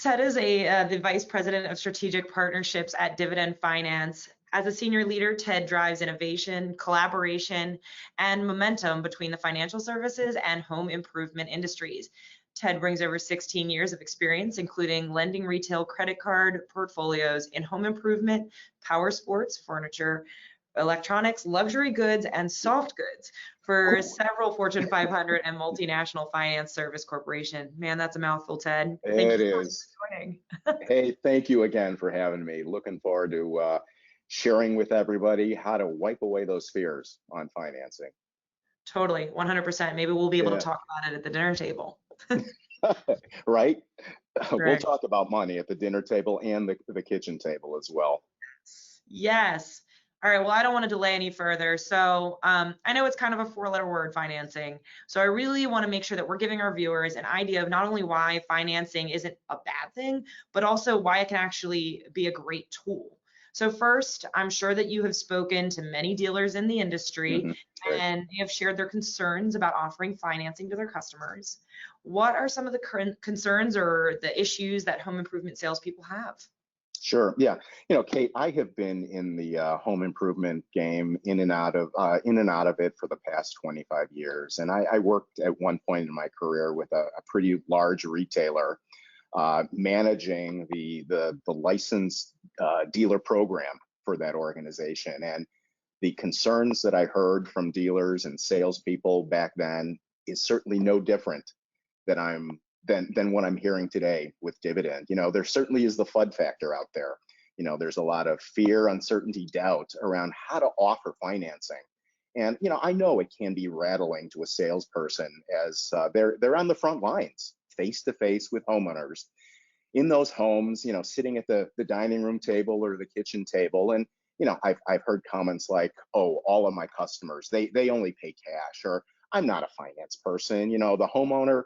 Ted is the Vice President of Strategic Partnerships at Dividend Finance. As a senior leader, Ted drives innovation, collaboration, and momentum between the financial services and home improvement industries. Ted brings over 16 years of experience, including lending retail credit card portfolios in home improvement, power sports, furniture, electronics, luxury goods, and soft goods for several Fortune 500 and multinational finance service corporation. Man, that's a mouthful, Ted. Thank you It so much is. for joining. Hey, thank you again for having me. Looking forward to sharing with everybody how to wipe away those fears on financing. Totally, 100%. Maybe we'll be able to Yeah, talk about it at the dinner table. right? We'll Right. talk about money at the dinner table and the kitchen table as well. Yes. All right. Well, I don't want to delay any further. So I know it's kind of a four-letter word, financing. So I really want to make sure that we're giving our viewers an idea of not only why financing isn't a bad thing, but also why it can actually be a great tool. So first, I'm sure that you have spoken to many dealers in the industry Right. and they have shared their concerns about offering financing to their customers. What are some of the current concerns or the issues that home improvement salespeople have? Sure. Yeah. Kate, I have been in the home improvement game in and out of it for the past 25 years. And I worked at one point in my career with a pretty large retailer, managing the licensed dealer program for that organization. And the concerns that I heard from dealers and salespeople back then is certainly no different than what I'm hearing today with Dividend. There certainly is the FUD factor out there. There's a lot of fear, uncertainty, doubt around how to offer financing. And I know it can be rattling to a salesperson as they're on the front lines, face to face with homeowners in those homes, sitting at the dining room table or the kitchen table. And I've heard comments like, "Oh, all of my customers, they only pay cash," or "I'm not a finance person." The homeowner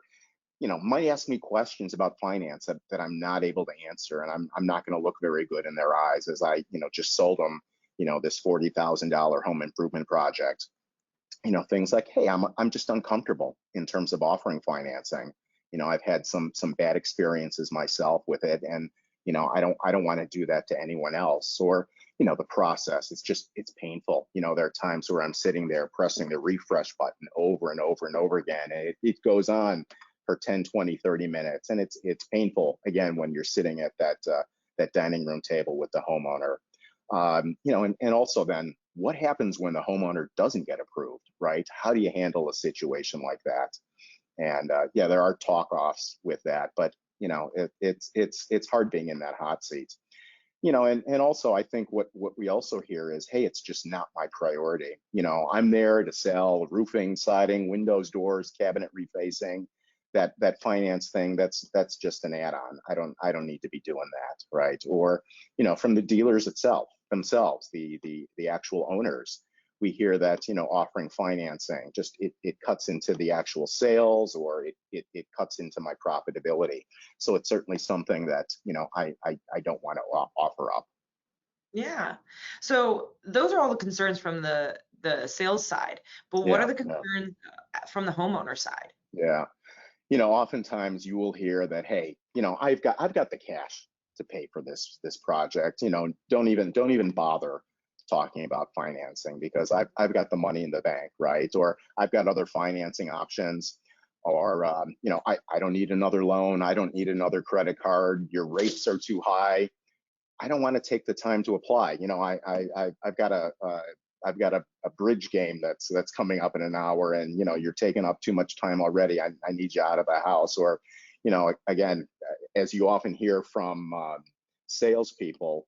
might ask me questions about finance that I'm not able to answer, and I'm not going to look very good in their eyes as I just sold them this $40,000 home improvement project. Things like, "Hey, I'm just uncomfortable in terms of offering financing. I've had some bad experiences myself with it, and I don't want to do that to anyone else." Or the process, it's painful. There are times where I'm sitting there pressing the refresh button over and over and over again, and it goes on for 10, 20, 30 minutes. And it's painful, again, when you're sitting at that dining room table with the homeowner. And also then, what happens when the homeowner doesn't get approved, right? How do you handle a situation like that? And yeah, there are talk-offs with that, but it's hard being in that hot seat. And also I think what we also hear is, "Hey, it's just not my priority. I'm there to sell roofing, siding, windows, doors, cabinet refacing. That finance thing, that's just an add-on. I don't need to be doing that," right? Or from the dealers themselves, the actual owners, we hear that offering financing just it cuts into the actual sales, or it cuts into my profitability. So it's certainly something that I don't want to offer up. Yeah. So those are all the concerns from the sales side, but what are Yeah, the yeah, concerns from the homeowner side? yeah. Oftentimes you will hear that, "Hey, I've got the cash to pay for this project. Don't even bother talking about financing because I've got the money in the bank," right? Or "I've got other financing options," or I don't need another loan. I don't need another credit card. Your rates are too high. I don't want to take the time to apply. I've got a bridge game that's coming up in an hour, and you're taking up too much time already. I need you out of the house." Or again, as you often hear from salespeople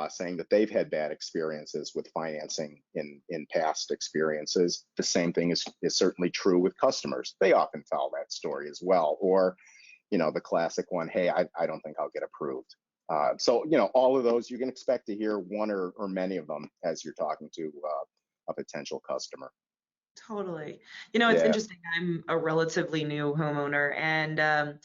saying that they've had bad experiences with financing in past experiences, the same thing is certainly true with customers. They often tell that story as well. Or the classic one, "Hey, I don't think I'll get approved." So all of those, you can expect to hear one or many of them as you're talking to a potential customer. Totally. It's Yeah, interesting. I'm a relatively new homeowner, and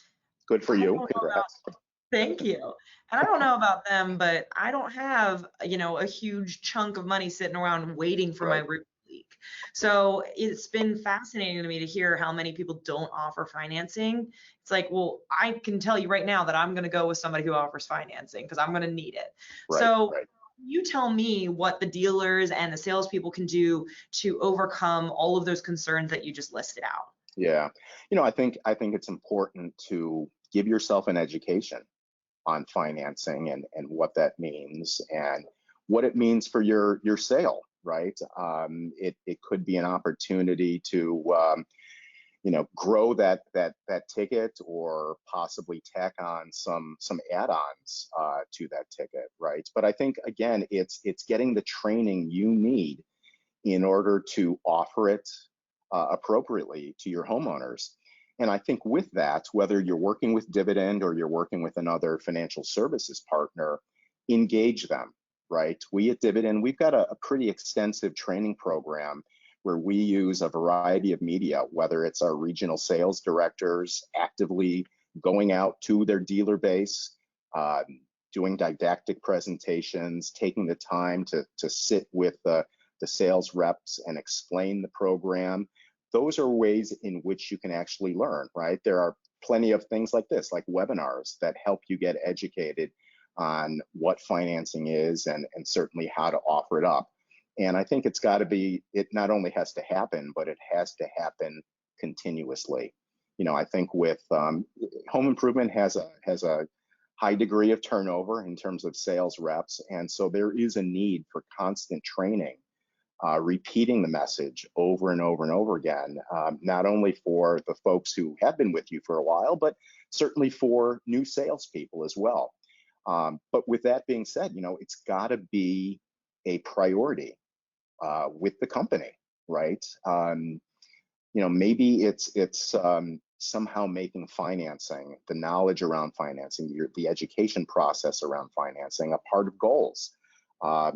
good for I you. don't know about, Congrats. thank you. And I don't know about them, but I don't have, a huge chunk of money sitting around waiting for my Right. roof week. So it's been fascinating to me to hear how many people don't offer financing. It's like, well, I can tell you right now that I'm going to go with somebody who offers financing because I'm going to need it. Right, So right. you tell me what the dealers and the salespeople can do to overcome all of those concerns that you just listed out. Yeah. I think it's important to give yourself an education on financing and what that means and what it means for your sale, right? It could be an opportunity to grow that ticket, or possibly tack on some add-ons to that ticket, right? But I think again, it's getting the training you need in order to offer it appropriately to your homeowners. And I think with that, whether you're working with Dividend or you're working with another financial services partner, engage them, right? We at Dividend, we've got a pretty extensive training program where we use a variety of media, whether it's our regional sales directors actively going out to their dealer base, doing didactic presentations, taking the time to sit with the sales reps and explain the program. Those are ways in which you can actually learn, right? There are plenty of things like this, like webinars that help you get educated on what financing is and certainly how to offer it up. And I think it's got to be, it not only has to happen, but it has to happen continuously. I think with home improvement has a high degree of turnover in terms of sales reps. And so there is a need for constant training, repeating the message over and over and over again, not only for the folks who have been with you for a while, but certainly for new salespeople as well. But with that being said, it's got to be a priority with the company, right? Maybe it's somehow making financing, the knowledge around financing, the education process around financing, a part of goals.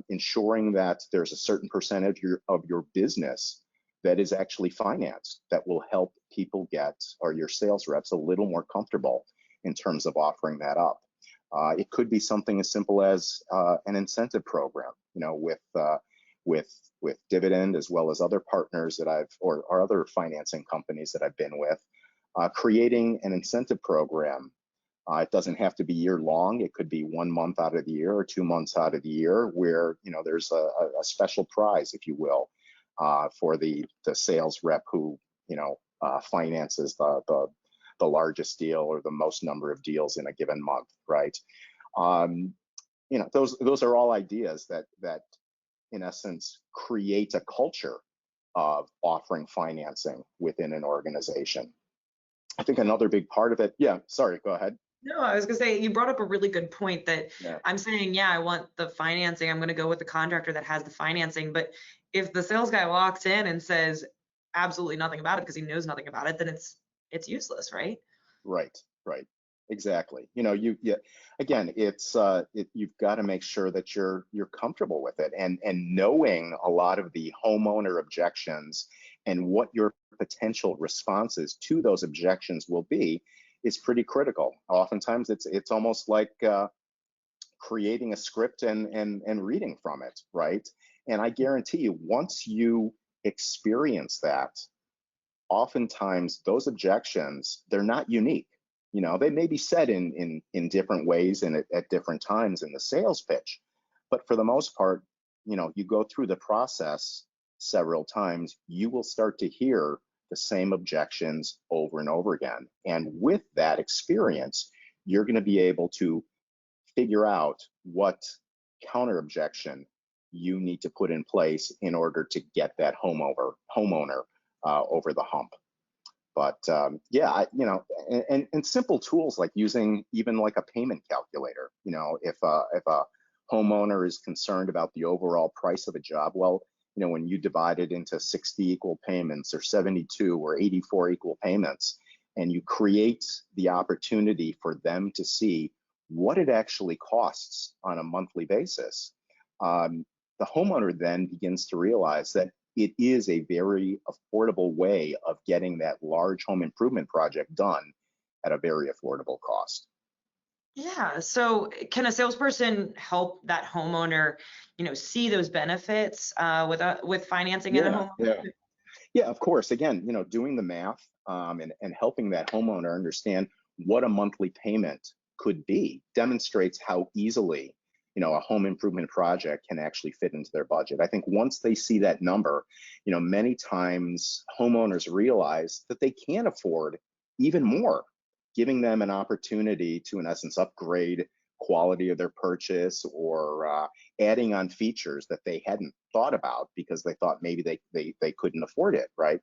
Ensuring that there's a certain percentage of your business that is actually financed, that will help people get, or your sales reps, a little more comfortable in terms of offering that up. It could be something as simple as an incentive program, with Dividend, as well as other partners that or other financing companies that I've been with, creating an incentive program. It doesn't have to be year long. It could be 1 month out of the year or 2 months out of the year, where there's a special prize, if you will, for the sales rep who finances the largest deal or the most number of deals in a given month, right? Those are all ideas that in essence create a culture of offering financing within an organization. I think another big part of it. Yeah, sorry, go ahead. No, I was gonna say, you brought up a really good point that Yeah. I'm saying, yeah, I want the financing. I'm gonna go with the contractor that has the financing. But if the sales guy walks in and says absolutely nothing about it because he knows nothing about it, then it's useless, right? Right, right. Exactly. Again, you've got to make sure that you're comfortable with it, and knowing a lot of the homeowner objections and what your potential responses to those objections will be is pretty critical. Oftentimes it's almost like creating a script and reading from it, right? And I guarantee you, once you experience that, oftentimes those objections, they're not unique. They may be said in different ways and at different times in the sales pitch, but for the most part, you go through the process several times, you will start to hear the same objections over and over again. And with that experience, you're going to be able to figure out what counter objection you need to put in place in order to get that homeowner over the hump. But yeah, and simple tools like using even like a payment calculator. If a homeowner is concerned about the overall price of a job, well, when you divide it into 60 equal payments or 72 or 84 equal payments, and you create the opportunity for them to see what it actually costs on a monthly basis, the homeowner then begins to realize that it is a very affordable way of getting that large home improvement project done at a very affordable cost. Yeah. So can a salesperson help that homeowner, see those benefits with financing in a Yeah, home? yeah. Yeah, of course. Again, doing the math, and helping that homeowner understand what a monthly payment could be demonstrates how easily, a home improvement project can actually fit into their budget. I think once they see that number, many times homeowners realize that they can afford even more, giving them an opportunity to, in essence, upgrade quality of their purchase, or adding on features that they hadn't thought about because they thought maybe they couldn't afford it, right?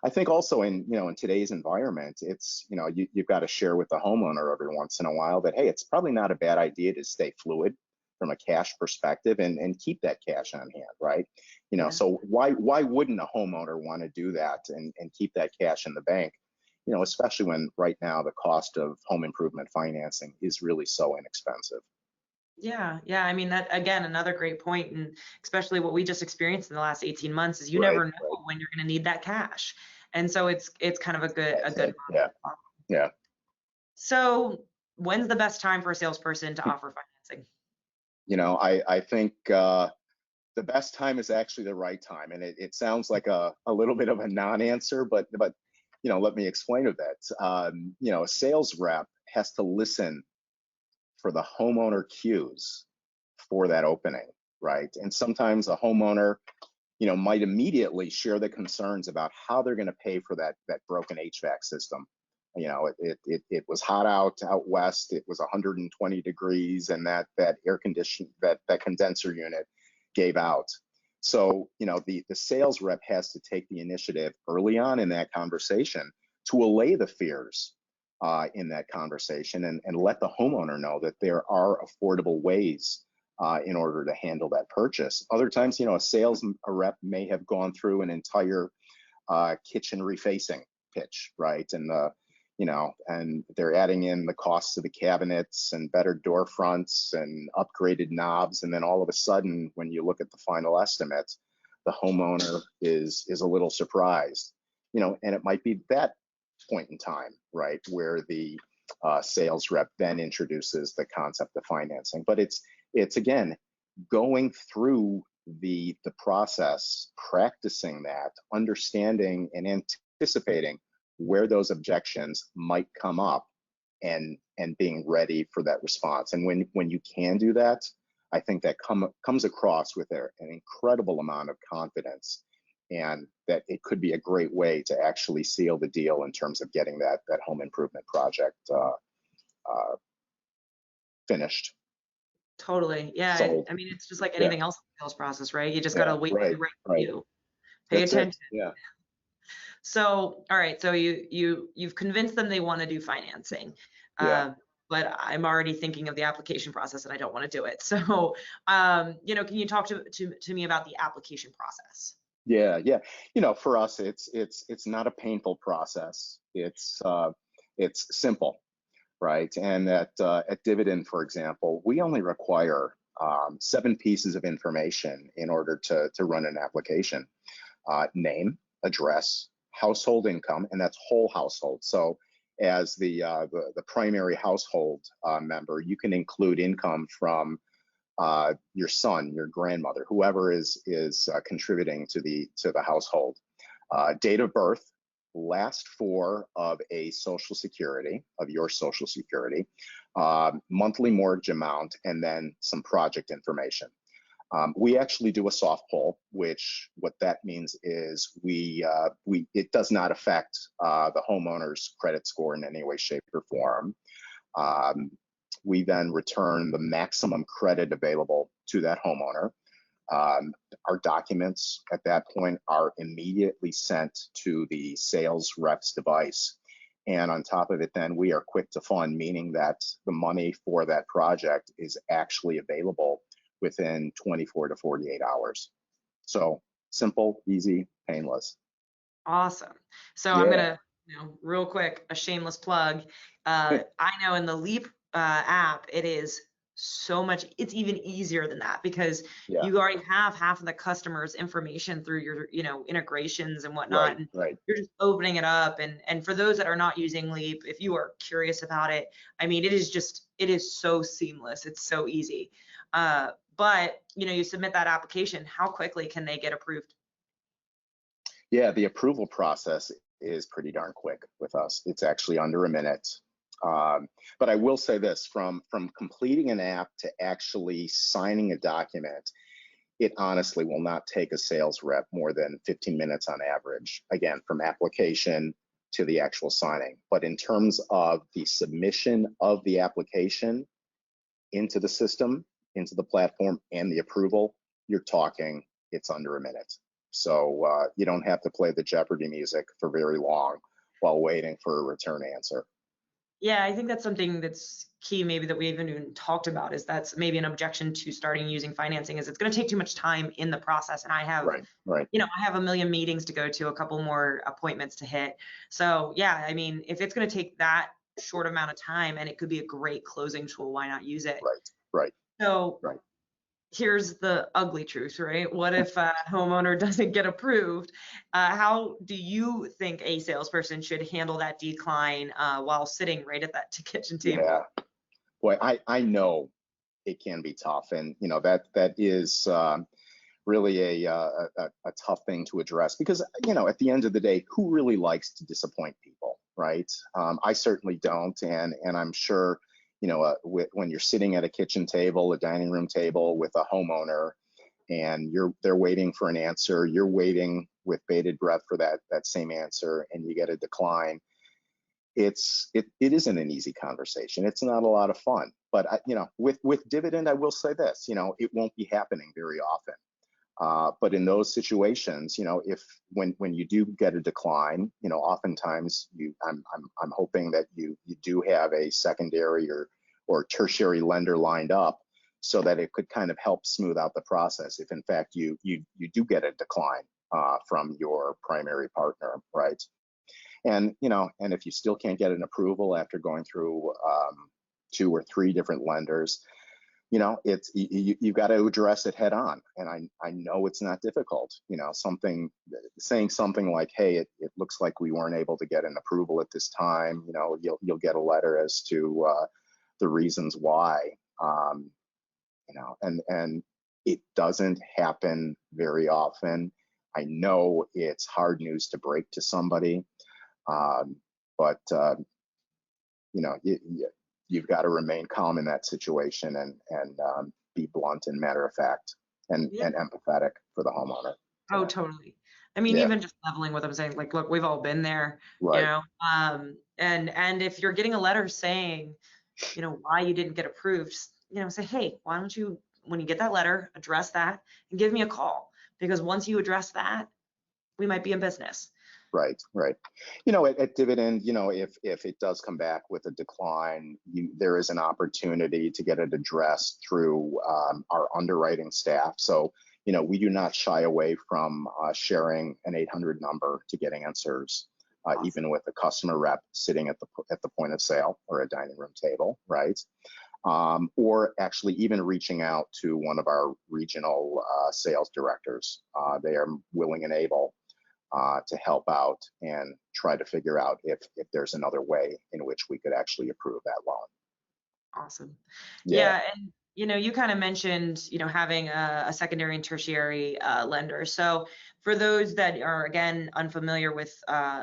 I think also in today's environment, it's, you've got to share with the homeowner every once in a while that, hey, it's probably not a bad idea to stay fluid from a cash perspective, and keep that cash on hand, right? Yeah. So why wouldn't a homeowner want to do that, and keep that cash in the bank? Especially when right now the cost of home improvement financing is really so inexpensive. Yeah, yeah. I mean, that again, another great point, and especially what we just experienced in the last 18 months is you Right, never know right. when you're going to need that cash. And so it's kind of That's a good it. Yeah, model. yeah. So when's the best time for a salesperson to offer financing? I think the best time is actually the right time, and it sounds like a little bit of a non-answer, but let me explain a bit. A sales rep has to listen for the homeowner cues for that opening, right? And sometimes a homeowner, might immediately share the concerns about how they're going to pay for that broken HVAC system. It was hot out west. It was 120 degrees, and that air condition that condenser unit gave out. So the sales rep has to take the initiative early on in that conversation to allay the fears in that conversation, and let the homeowner know that there are affordable ways in order to handle that purchase. Other times, a rep may have gone through an entire kitchen refacing pitch, right? And they're adding in the costs of the cabinets and better door fronts and upgraded knobs. And then all of a sudden, when you look at the final estimate, the homeowner is a little surprised, and it might be that point in time, right, where the sales rep then introduces the concept of financing. But it's again going through the process, practicing that, understanding and anticipating where those objections might come up, and being ready for that response. And when you can do that, I think that comes across with an incredible amount of confidence, and that it could be a great way to actually seal the deal in terms of getting that home improvement project uh, finished, Totally. Yeah. sold. I mean, it's just like Yeah, anything else in the sales process, right? You just got yeah, to wait for right, the right right. view. Pay That's it. attention. Yeah, So, all right. So you've convinced them they want to do financing, yeah. uh, but I'm already thinking of the application process and I don't want to do it. So, can you talk to me about the application process? Yeah, yeah. For us, it's not a painful process. It's simple, right? And at Dividend, for example, we only require 7 pieces of information in order to run an application: name, address, household income, and that's whole household. So as the primary household member, you can include income from your son, your grandmother, whoever is contributing to the household. Date of birth, last four of your social security, monthly mortgage amount, and then some project information. We actually do a soft poll, which what that means is it does not affect the homeowner's credit score in any way, shape, or form. Um, we then return the maximum credit available to that homeowner. Our documents at that point are immediately sent to the sales rep's device. And on top of it, then we are quick to fund, meaning that the money for that project is actually available within 24 to 48 hours. So simple, easy, painless. Awesome. So I'm Yeah. gonna, real quick, a shameless plug. I know in the Leap app, it is so much, it's even easier than that because Yeah. you already have half of the customer's information through your, integrations and whatnot. Right. And Right. you're just opening it up. And for those that are not using Leap, if you are curious about it, I mean, it is so seamless. It's so easy. But you submit that application, how quickly can they get approved? Yeah, the approval process is pretty darn quick with us. It's actually under a minute. But I will say this, from completing an app to actually signing a document, it honestly will not take a sales rep more than 15 minutes on average, again, from application to the actual signing. But in terms of the submission of the application into the system, into the platform, and the approval, you're talking, it's under a minute. So you don't have to play the Jeopardy music for very long while waiting for a return answer. Yeah, I think that's something that's key, maybe that we haven't even talked about, is that's maybe an objection to starting using financing, is it's going to take too much time in the process. And I have, Right, right. I have a million meetings to go to, a couple more appointments to hit. So yeah, I mean, if it's going to take that short amount of time and it could be a great closing tool, why not use it? Right, right, So right. here's the ugly truth, right? What if a homeowner doesn't get approved? How do you think a salesperson should handle that decline while sitting right at that kitchen table? Yeah, boy, I know it can be tough, and that is really a tough thing to address because at the end of the day, who really likes to disappoint people, right? I certainly don't, and I'm sure when you're sitting at a kitchen table, a dining room table with a homeowner, and they're waiting for an answer, you're waiting with bated breath for that same answer, and you get a decline. It isn't an easy conversation. It's not a lot of fun. But with Dividend, I will say this: it won't be happening very often. But in those situations, if when you do get a decline, oftentimes I'm hoping that you do have a secondary or tertiary lender lined up so that it could kind of help smooth out the process if in fact you do get a decline from your primary partner, right? And and if you still can't get an approval after going through 2 or 3 different lenders, it's you've got to address it head on. And I know it's not difficult. Saying something like, hey, it looks like we weren't able to get an approval at this time. You'll get a letter as to the reasons why. And it doesn't happen very often. I know it's hard news to break to somebody, but you've got to remain calm in that situation and be blunt and matter of fact and Yeah. empathetic for the homeowner. Oh, totally. I mean, Yeah, even just leveling with them, saying like, look, we've all been there, right, and if you're getting a letter saying, why you didn't get approved, say, hey, why don't you, when you get that letter, address that and give me a call, because once you address that, we might be in business. right, right. At Dividend, if it does come back with a decline, there is an opportunity to get it addressed through our underwriting staff. So, we do not shy away from sharing an 800 number to get answers, Awesome. even with a customer rep sitting at the point of sale or a dining room table, right? Or actually even reaching out to one of our regional sales directors. They are willing and able to help out and try to figure out if there's another way in which we could actually approve that loan. Awesome. Yeah, Yeah, and you kind of mentioned, having a secondary and tertiary lender. So for those that are again unfamiliar with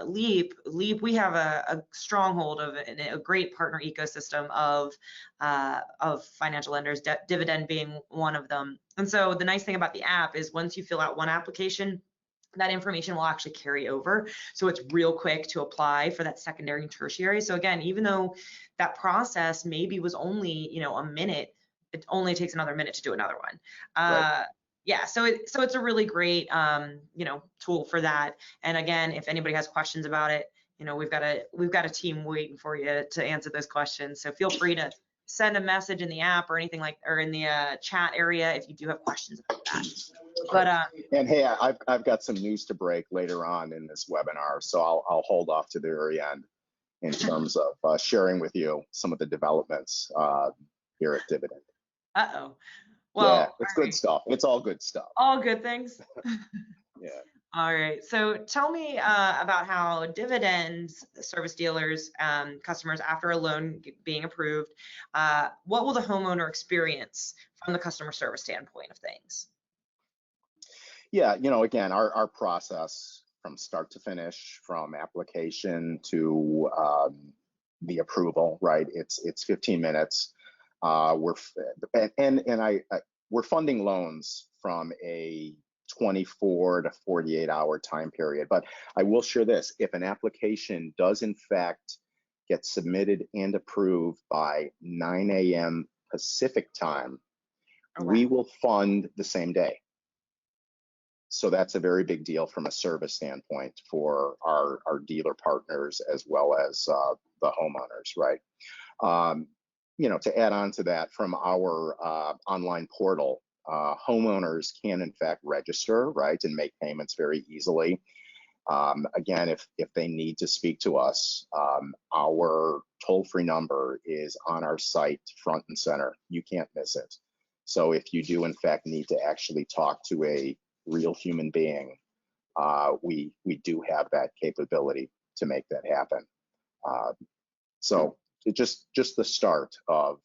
Leap, we have a stronghold of a great partner ecosystem of financial lenders, Dividend being one of them. And so the nice thing about the app is once you fill out one application, that information will actually carry over. So it's real quick to apply for that secondary and tertiary. So again, even though that process maybe was only, a minute, it only takes another minute to do another one. right. Yeah, so it's a really great, tool for that. And again, if anybody has questions about it, we've got a team waiting for you to answer those questions. So feel free to send a message in the app or anything or in the chat area if you do have questions about that. But And hey, I've got some news to break later on in this webinar, so I'll hold off to the very end in terms of sharing with you some of the developments here at Dividend. Uh-oh. Well, Yeah, all it's good right. stuff. It's all good stuff. All good things. Yeah. All right. So tell me about how dividends service dealers, customers after a loan being approved, what will the homeowner experience from the customer service standpoint of things? Yeah, again, our process from start to finish, from application to the approval, right? It's 15 minutes. We're we're funding loans from a 24 to 48-hour time period. But I will share this: if an application does in fact get submitted and approved by 9 a.m. Pacific time, Oh, we wow. will fund the same day. So that's a very big deal from a service standpoint for our dealer partners as well as the homeowners, right? Um, to add on to that, from our online portal, homeowners can in fact register, right, and make payments very easily. Again, if they need to speak to us, our toll-free number is on our site front and center. You can't miss it. So if you do in fact need to actually talk to a real human being, we do have that capability to make that happen. Uh, so it just the start of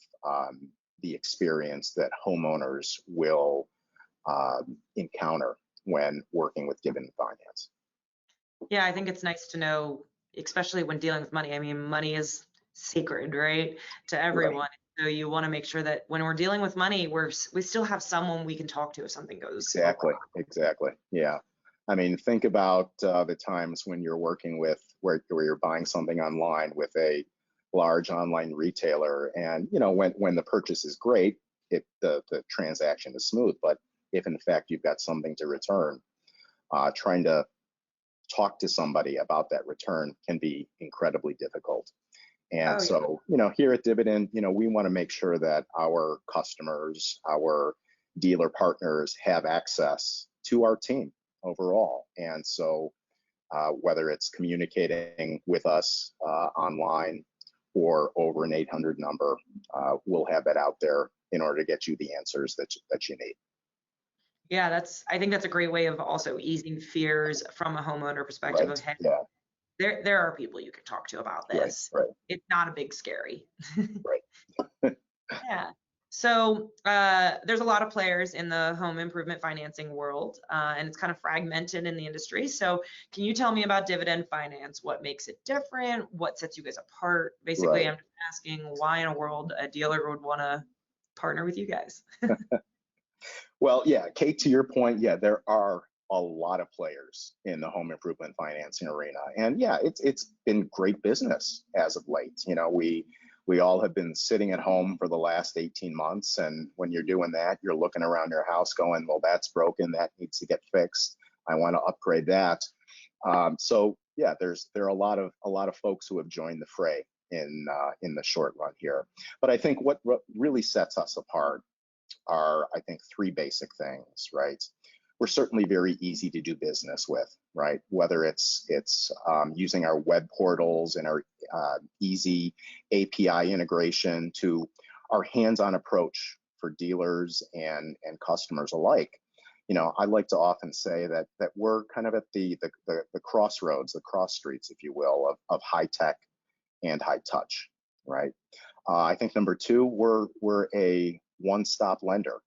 the experience that homeowners will encounter when working with Dividend Finance. Yeah, I think it's nice to know, especially when dealing with money. I mean, money is sacred, right, to Right. everyone. So you want to make sure that when we're dealing with money, we still have someone we can talk to if something goes awry. Exactly. Yeah. I mean, think about the times when you're working with where you're buying something online with a large online retailer, and when the purchase is great, the transaction is smooth. But if in fact you've got something to return, trying to talk to somebody about that return can be incredibly difficult. And Oh, yeah. so, here at Dividend, we want to make sure that our customers, our dealer partners have access to our team overall. And so, whether it's communicating with us online or over an 800 number, we'll have that out there in order to get you the answers that you need. Yeah, I think that's a great way of also easing fears from a homeowner perspective of, Right. hey, Yeah. there are people you can talk to about Right. this. Right. It's not a big scary. Right. Yeah. So there's a lot of players in the home improvement financing world, and it's kind of fragmented in the industry. So can you tell me about Dividend Finance? What makes it different? What sets you guys apart? Basically, Right. I'm just asking why in a world a dealer would want to partner with you guys. Well, yeah, Kate, to your point, yeah, there are a lot of players in the home improvement financing arena. And yeah, it's been great business as of late. We all have been sitting at home for the last 18 months. And when you're doing that, you're looking around your house going, well, that's broken, that needs to get fixed. I want to upgrade that. So yeah, there are a lot of folks who have joined the fray in the short run here. But I think what really sets us apart are, I think, three basic things, right? We're certainly very easy to do business with, right? Whether it's using our web portals and our easy API integration to our hands-on approach for dealers and customers alike. I like to often say that we're kind of at the crossroads, the cross streets, if you will, of high tech and high touch, right? I think number two, we're a one-stop lender.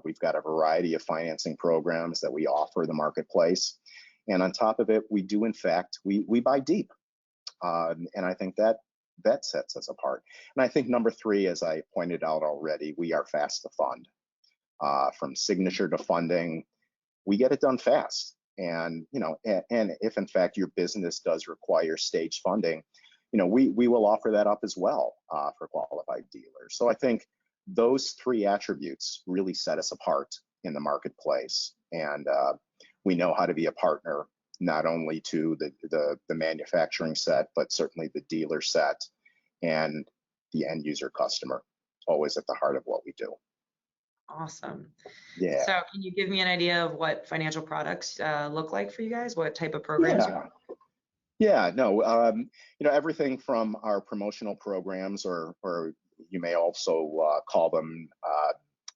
We've got a variety of financing programs that we offer the marketplace. And on top of it, we do, in fact, we buy deep. And I think that sets us apart. And I think number three, as I pointed out already, we are fast to fund. From signature to funding, we get it done fast. And, and if in fact your business does require stage funding, we will offer that up as well for qualified dealers. So I think those three attributes really set us apart in the marketplace. And we know how to be a partner, not only to the manufacturing set, but certainly the dealer set and the end user customer, always at the heart of what we do. Awesome. Yeah. So can you give me an idea of what financial products look like for you guys? What type of programs you Yeah. Yeah, no, everything from our promotional programs, or you may also call them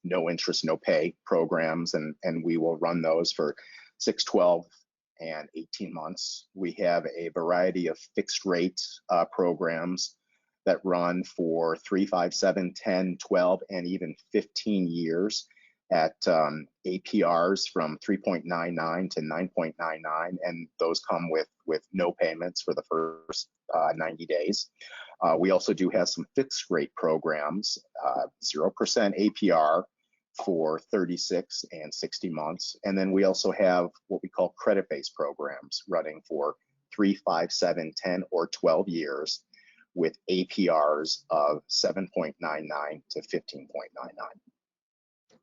no interest, no pay programs, and we will run those for 6, 12, and 18 months. We have a variety of fixed rate programs that run for 3, 5, 7, 10, 12, and even 15 years at APRs from 3.99 to 9.99, and those come with no payments for the first 90 days. We also do have some fixed rate programs, 0% APR for 36 and 60 months. And then we also have what we call credit-based programs running for 3, 5, 7, 10, or 12 years with APRs of 7.99 to 15.99.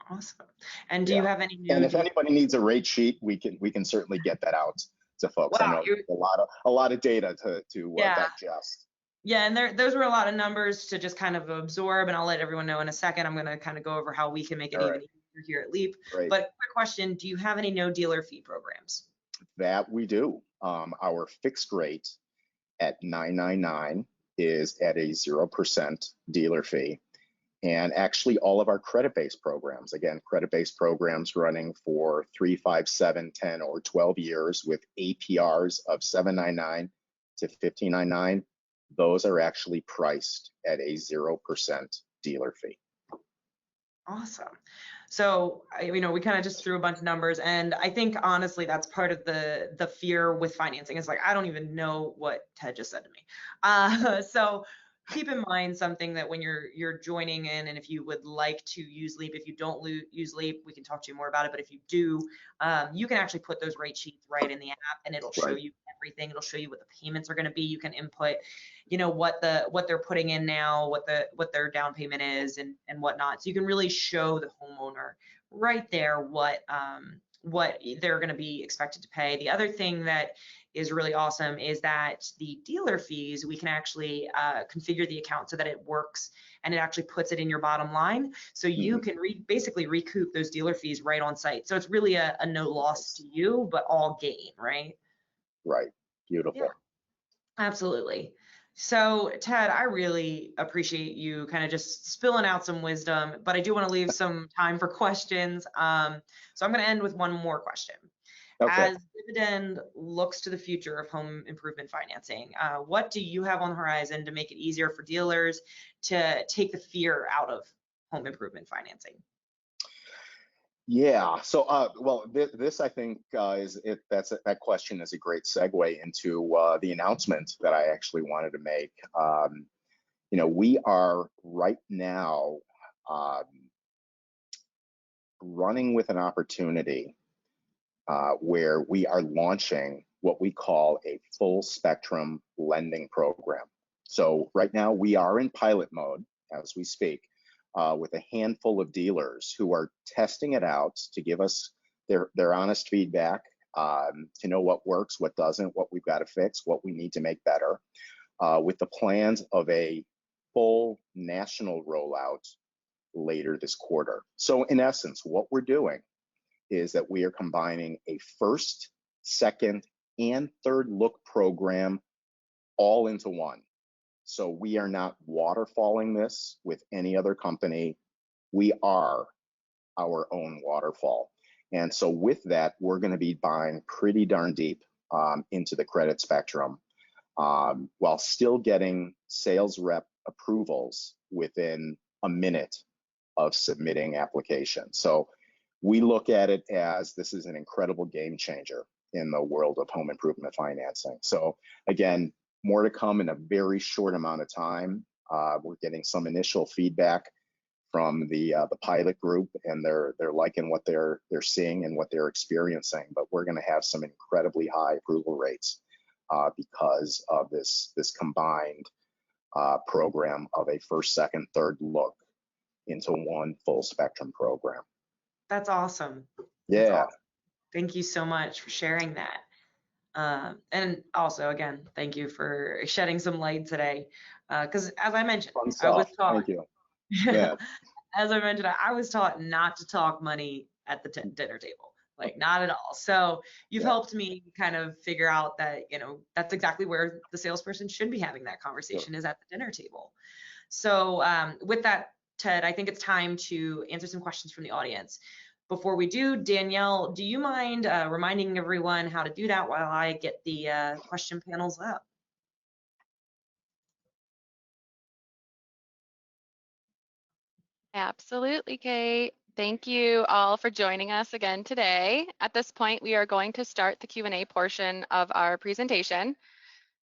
Awesome. And do you have any new? And if anybody needs a rate sheet, we can certainly get that out to folks. Wow, I know a lot of data to digest. Yeah, and those were a lot of numbers to just kind of absorb, and I'll let everyone know in a second. I'm going to kind of go over how we can make it even easier here at Leap. Great. But quick question, do you have any no dealer fee programs? That we do. Our fixed rate at $9.99 is at a 0% dealer fee. And actually all of our credit-based programs, again, credit-based programs running for 3, 5, 7, 10, or 12 years with APRs of 7.99 to 15.99, those are actually priced at a 0% dealer fee. Awesome. So, we kind of just threw a bunch of numbers, and I think honestly that's part of the fear with financing. It's like, I don't even know what Ted just said to me. So keep in mind something that when you're joining in, and if you would like to use Leap, if you don't use Leap, we can talk to you more about it. But if you do, you can actually put those rate sheets right in the app, and it'll show you everything. It'll show you what the payments are going to be. You can input, what they're putting in now, what their down payment is, and whatnot. So you can really show the homeowner right there what they're going to be expected to pay. The other thing that is really awesome is that the dealer fees, we can actually configure the account so that it works and it actually puts it in your bottom line. So you can basically recoup those dealer fees right on site. So it's really a no loss to you, but all gain, right? Right. Beautiful. Yeah, absolutely. So Ted, I really appreciate you kind of just spilling out some wisdom, but I do want to leave some time for questions. So I'm going to end with one more question. Okay. As Dividend looks to the future of home improvement financing, what do you have on the horizon to make it easier for dealers to take the fear out of home improvement financing? Yeah. So, well, this I think that question is a great segue into the announcement that I actually wanted to make. We are right now running with an opportunity where we are launching what we call a full spectrum lending program. So right now we are in pilot mode as we speak with a handful of dealers who are testing it out to give us their honest feedback, to know what works, what doesn't, what we've got to fix, what we need to make better, with the plans of a full national rollout later this quarter. So in essence, what we're doing is that we are combining a first, second, and third look program all into one. So we are not waterfalling this with any other company. We are our own waterfall. And so with that, we're going to be buying pretty darn deep into the credit spectrum, while still getting sales rep approvals within a minute of submitting applications. So we look at it as this is an incredible game changer in the world of home improvement financing. So again, more to come in a very short amount of time. We're getting some initial feedback from the pilot group, and they're liking what they're seeing and what they're experiencing. But we're going to have some incredibly high approval rates because of this combined program of a first, second, third look into one full spectrum program. That's awesome. Yeah. That's awesome. Thank you so much for sharing that. And also, again, thank you for shedding some light today. Because as I mentioned, I was taught. Thank you. Yeah. As I mentioned, I was taught not to talk money at the dinner table, like not at all. So you've helped me kind of figure out that, that's exactly where the salesperson should be having that conversation, is at the dinner table. So with that Ted, I think it's time to answer some questions from the audience. Before we do, Danielle, do you mind reminding everyone how to do that while I get the question panels up? Absolutely, Kate. Thank you all for joining us again today. At this point, we are going to start the Q&A portion of our presentation.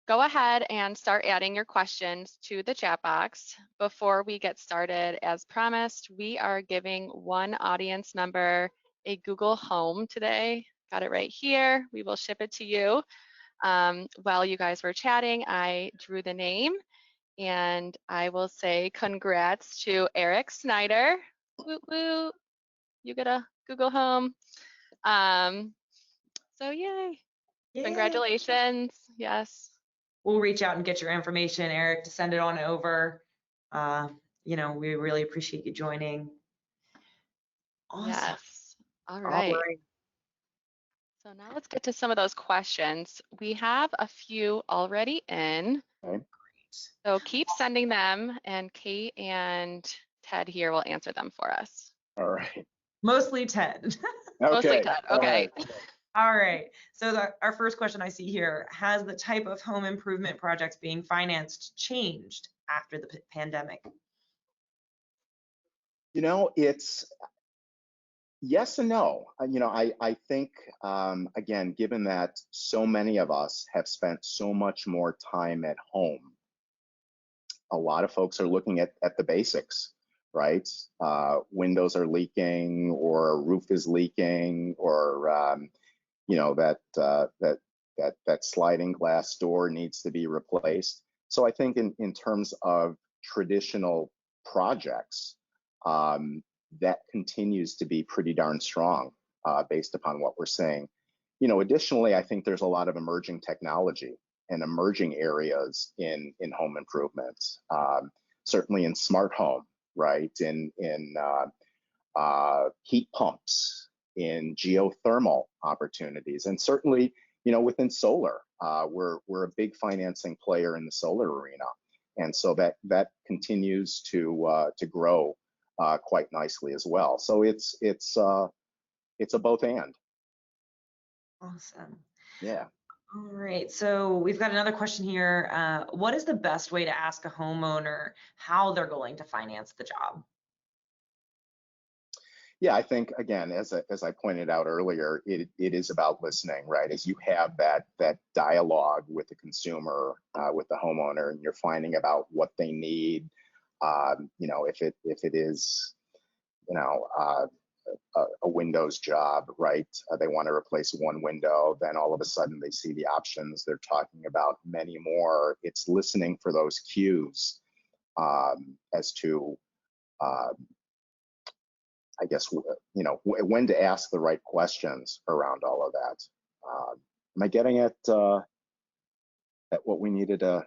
Go ahead and start adding your questions to the chat box. Before we get started, as promised, we are giving one audience member a Google Home today. Got it right here. We will ship it to you. While you guys were chatting, I drew the name, and I will say congrats to Eric Snyder. Woo woo, you get a Google Home. So yay. Congratulations, yes. We'll reach out and get your information, Eric, to send it on over. You know, we really appreciate you joining. Awesome. Yes. All right. So now let's get to some of those questions. We have a few already in. Okay. So keep sending them, and Kate and Ted here will answer them for us. All right. Mostly Ted. Mostly Ted, okay. All right, so our first question I see here, has the type of home improvement projects being financed changed after the pandemic? You know, it's yes and no. You know, I think, again, given that so many of us have spent so much more time at home, a lot of folks are looking at the basics, right? Windows are leaking, or a roof is leaking, or you know, that sliding glass door needs to be replaced. So I think in terms of traditional projects, that continues to be pretty darn strong based upon what we're seeing. You know, additionally, I think there's a lot of emerging technology and emerging areas in home improvements, certainly in smart home, right? In heat pumps, in geothermal opportunities, and certainly, you know, within solar, we're a big financing player in the solar arena, and so that continues to grow quite nicely as well. So it's a both and. Awesome. Yeah. All right, so we've got another question here. What is the best way to ask a homeowner how they're going to finance the job? Yeah, I think, again, as I pointed out earlier, it is about listening, right? As you have that dialogue with the consumer, with the homeowner, and you're finding about what they need. You know, if it is, you know, a Windows job, right? They want to replace one window, then all of a sudden they see the options. They're talking about many more. It's listening for those cues as to I guess, you know, when to ask the right questions around all of that. Am I getting at what we needed to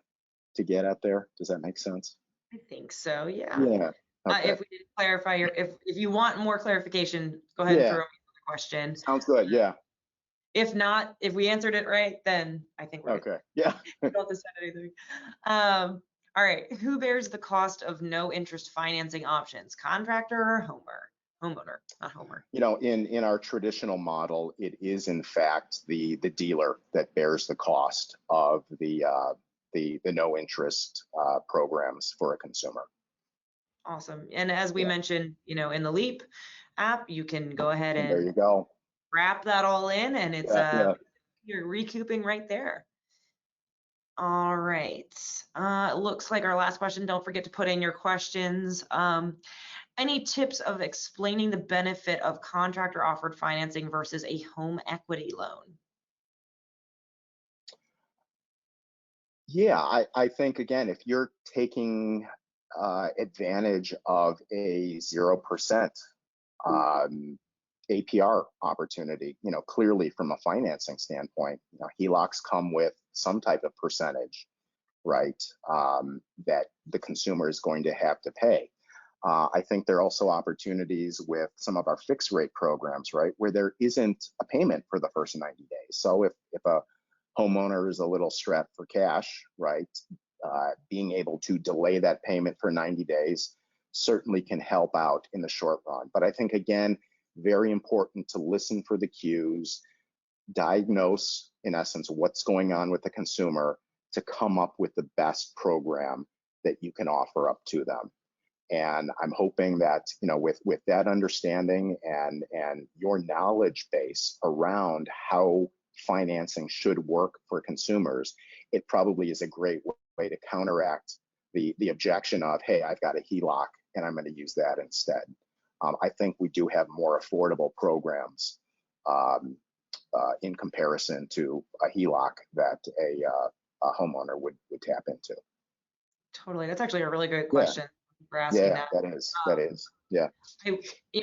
get at there? Does that make sense? I think so, yeah. Yeah. Okay. If we didn't clarify if you want more clarification, go ahead and throw me the question. Sounds good, yeah. If not, if we answered it right, then I think we're okay. good. Yeah. We don't have to send anything. All right, who bears the cost of no interest financing options, contractor or homeowner, not homer? You know, in our traditional model, it is in fact the dealer that bears the cost of the no interest programs for a consumer. Awesome. And as we mentioned, you know, in the Leap app, you can go ahead and there you go. Wrap that all in, and it's you're recouping right there. All right. It looks like our last question. Don't forget to put in your questions. Any tips of explaining the benefit of contractor offered financing versus a home equity loan? Yeah, I think, again, if you're taking advantage of a 0% APR opportunity, you know, clearly from a financing standpoint, you know, HELOCs come with some type of percentage, right, that the consumer is going to have to pay. I think there are also opportunities with some of our fixed rate programs, right, where there isn't a payment for the first 90 days. So if a homeowner is a little strapped for cash, right, being able to delay that payment for 90 days certainly can help out in the short run. But I think, again, very important to listen for the cues, diagnose, in essence, what's going on with the consumer to come up with the best program that you can offer up to them. And I'm hoping that, with that understanding and your knowledge base around how financing should work for consumers, it probably is a great way to counteract the objection of, hey, I've got a HELOC and I'm going to use that instead. I think we do have more affordable programs in comparison to a HELOC that a homeowner would tap into. Totally. That's actually a really good question for asking that. That is. Yeah.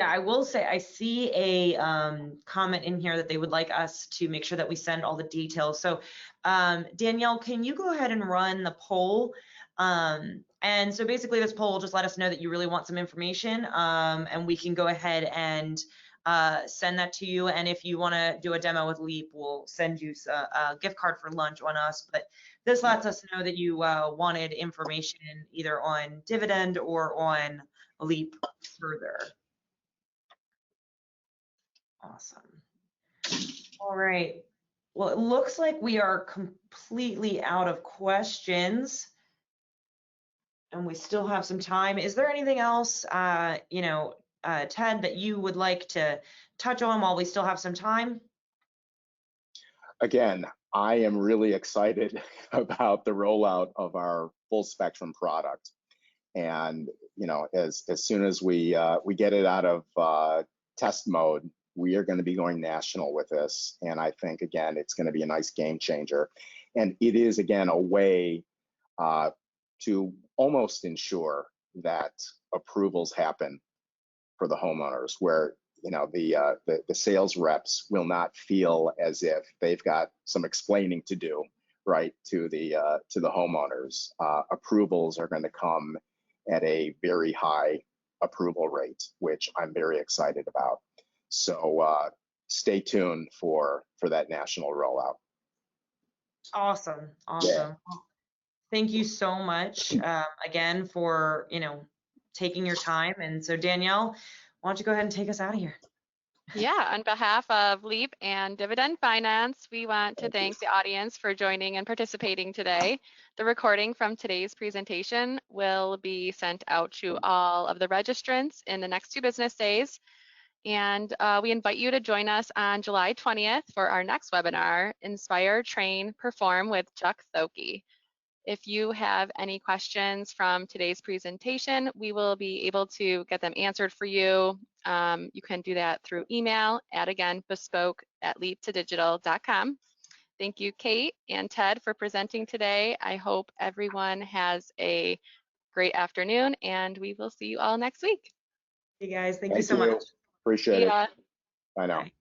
I will say I see a comment in here that they would like us to make sure that we send all the details. So Danielle, can you go ahead and run the poll? And so basically this poll will just let us know that you really want some information, and we can go ahead and send that to you. And if you want to do a demo with Leap, we'll send you a gift card for lunch on us. But this lets us know that you wanted information either on Dividend or on Leap further. Awesome. All right. Well, it looks like we are completely out of questions, and we still have some time. Is there anything else, Ted, that you would like to touch on while we still have some time? Again, I am really excited about the rollout of our full spectrum product. And, as soon as we get it out of test mode, we are going to be going national with this. And I think, again, it's going to be a nice game changer. And it is, again, a way to almost ensure that approvals happen for the homeowners, where the sales reps will not feel as if they've got some explaining to do, right, to the homeowners. Approvals are going to come at a very high approval rate, which I'm very excited about. So stay tuned for that national rollout. Awesome. Yeah. Thank you so much again for taking your time. And so Danielle, why don't you go ahead and take us out of here? Yeah, on behalf of Leap and Dividend Finance, we want to thank the audience for joining and participating today. The recording from today's presentation will be sent out to all of the registrants in the next 2 business days. And we invite you to join us on July 20th for our next webinar, Inspire, Train, Perform with Chuck Thoke. If you have any questions from today's presentation, we will be able to get them answered for you. You can do that through email at, again, bespoke@leaptodigital.com. Thank you, Kate and Ted, for presenting today. I hope everyone has a great afternoon, and we will see you all next week. Hey guys, thank you so much. Appreciate it. Yeah. Bye now. Bye.